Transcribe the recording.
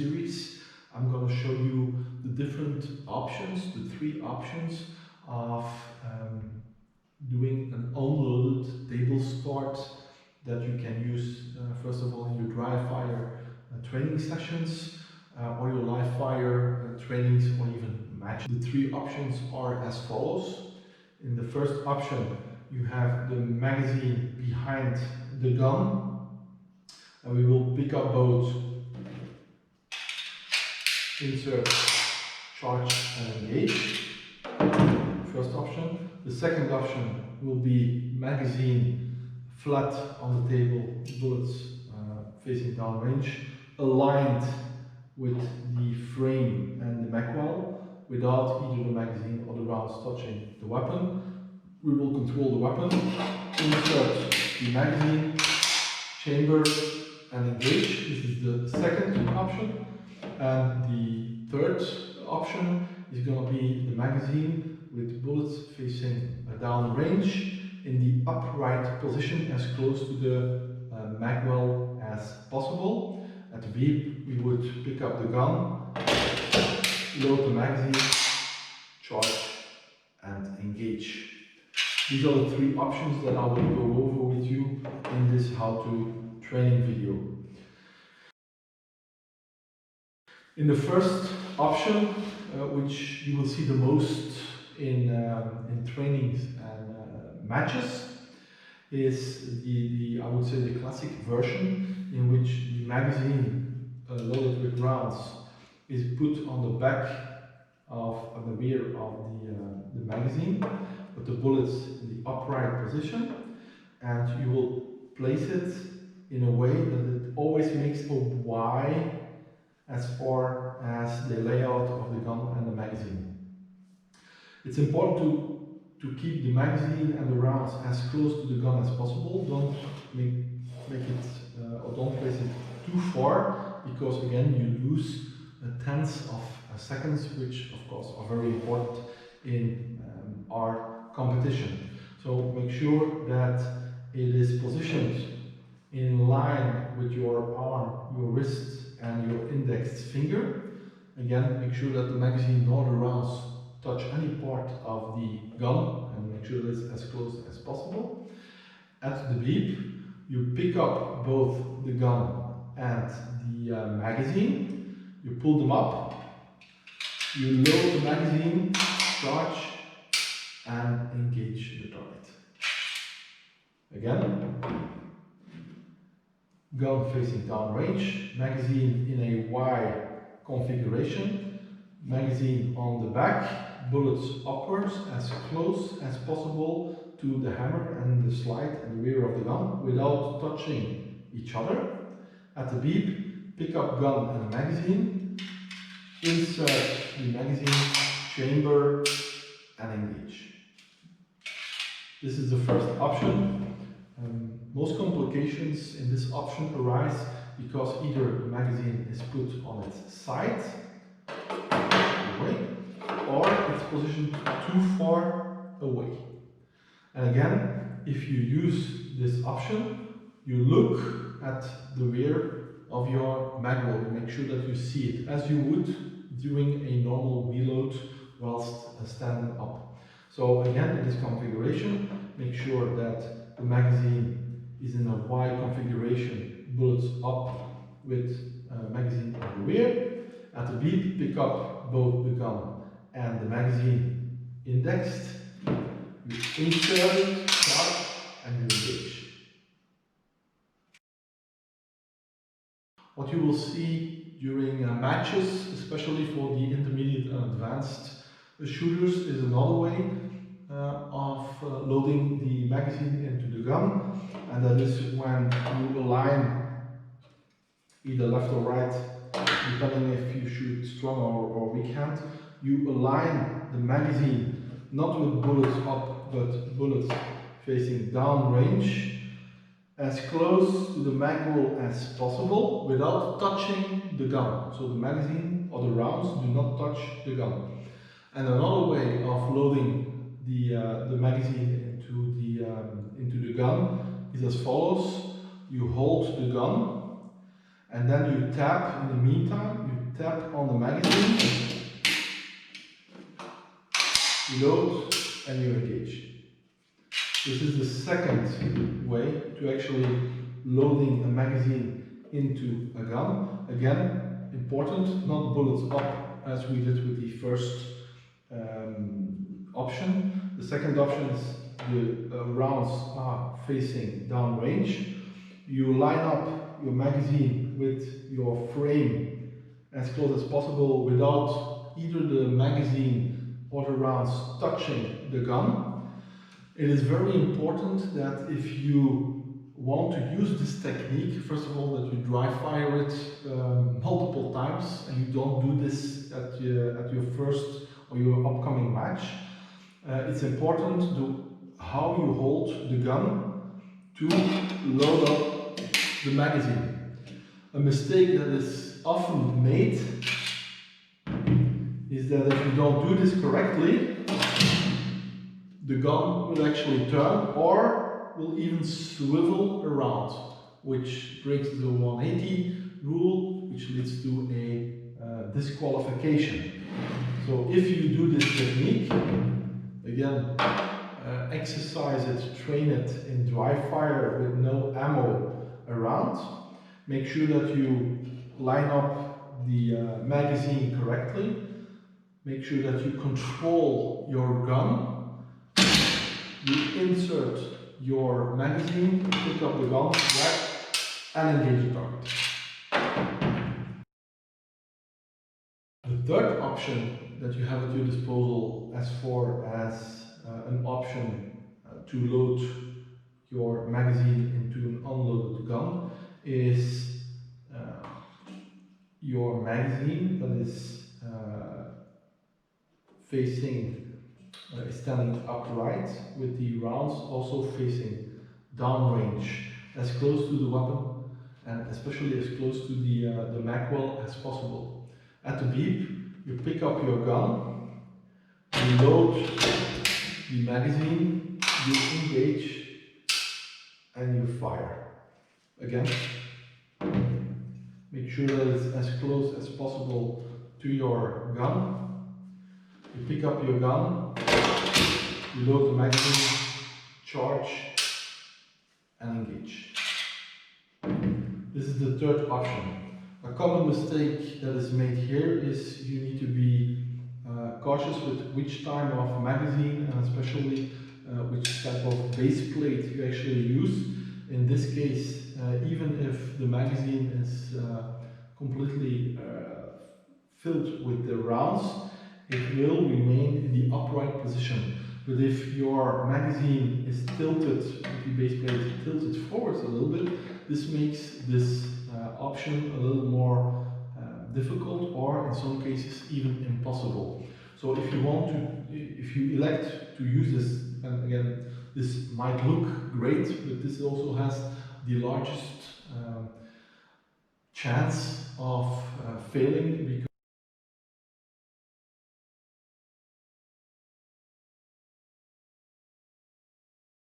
series, I'm going to show you the different options, the three options of doing an unloaded table start that you can use first of all in your dry fire training sessions or your live fire trainings or even match. The three options are as follows. In the first option you have the magazine behind the gun, and we will pick up both insert, charge and engage. First option. The second option will be magazine flat on the table, bullets facing downrange, aligned with the frame and the mag well, without either the magazine or the rounds touching the weapon. We will control the weapon, insert the magazine, chamber and engage. This is the second option. And the third option is going to be the magazine with bullets facing down range in the upright position as close to the mag well as possible. At the beep we would pick up the gun, load the magazine, charge and engage. These are the three options that I will go over with you in this how-to training video. In the first option, which you will see the most in trainings and matches, is the I would say the classic version in which the magazine loaded with rounds is put on the back of the rear of the magazine, with the bullets in the upright position, and you will place it in a way that it always makes a Y as far as the layout of the gun and the magazine. It's important to keep the magazine and the rounds as close to the gun as possible. Don't make it or don't place it too far, because again you lose tenths of seconds, which of course are very important in our competition. So make sure that it is positioned in line with your arm, your wrist and your index finger. Again, make sure that the magazine nor the rounds touch any part of the gun, and make sure that it's as close as possible. At the beep, you pick up both the gun and the magazine, you pull them up, you load the magazine, charge and engage the target. Again, gun facing downrange, magazine in a Y configuration, magazine on the back, bullets upwards as close as possible to the hammer and the slide and the rear of the gun without touching each other. At the beep, pick up gun and magazine, insert the magazine, chamber and engage. This is the first option. Most complications in this option arise because either the magazine is put on its side, away, or it's positioned too far away. And again, if you use this option, you look at the rear of your mag well. You make sure that you see it as you would during a normal reload whilst standing up. So again, in this configuration, make sure that the magazine is in a Y configuration, bullets up with magazine on the rear. At the beep, pick up both the gun and the magazine indexed. You insert it, charge, and you engage. What you will see during matches, especially for the intermediate and advanced shooters, is another way of loading the magazine into the gun, and that is when you align either left or right, depending if you shoot strong or weak hand. You align the magazine not with bullets up, but bullets facing down range, as close to the mag well as possible without touching the gun. So the magazine or the rounds do not touch the gun. And another way of loading the magazine into the gun is as follows. You hold the gun and then you tap, in the meantime, you tap on the magazine, you load, and you engage. This is the second way to actually loading a magazine into a gun. Again, important, not bullets up as we did with the first option. The second option is the rounds are facing downrange. You line up your magazine with your frame as close as possible without either the magazine or the rounds touching the gun. It is very important that if you want to use this technique, first of all, that you dry fire it multiple times and you don't do this at your first or your upcoming match. It's important to how you hold the gun to load up the magazine. A mistake that is often made is that if you don't do this correctly, the gun will actually turn or will even swivel around, which breaks the 180 rule, which leads to a disqualification. So if you do this technique, again, exercise it, train it in dry fire with no ammo around. Make sure that you line up the magazine correctly. Make sure that you control your gun. You insert your magazine, pick up the gun, rack, and engage the target. The third option that you have at your disposal as far as an option to load your magazine into an unloaded gun is your magazine that is standing upright with the rounds also facing downrange, as close to the weapon and especially as close to the magwell as possible. At the beep, you pick up your gun, you load the magazine, you engage, and you fire. Again, make sure that it's as close as possible to your gun. You pick up your gun, you load the magazine, charge, and engage. This is the third option. A common mistake that is made here is you need to be cautious with which type of magazine and especially which type of base plate you actually use. In this case, even if the magazine is completely filled with the rounds, it will remain in the upright position. But if your magazine is tilted, if the base plate is tilted forwards a little bit, this makes this option a little more difficult or in some cases even impossible. So if you elect to use this, and again, this might look great, but this also has the largest chance of failing because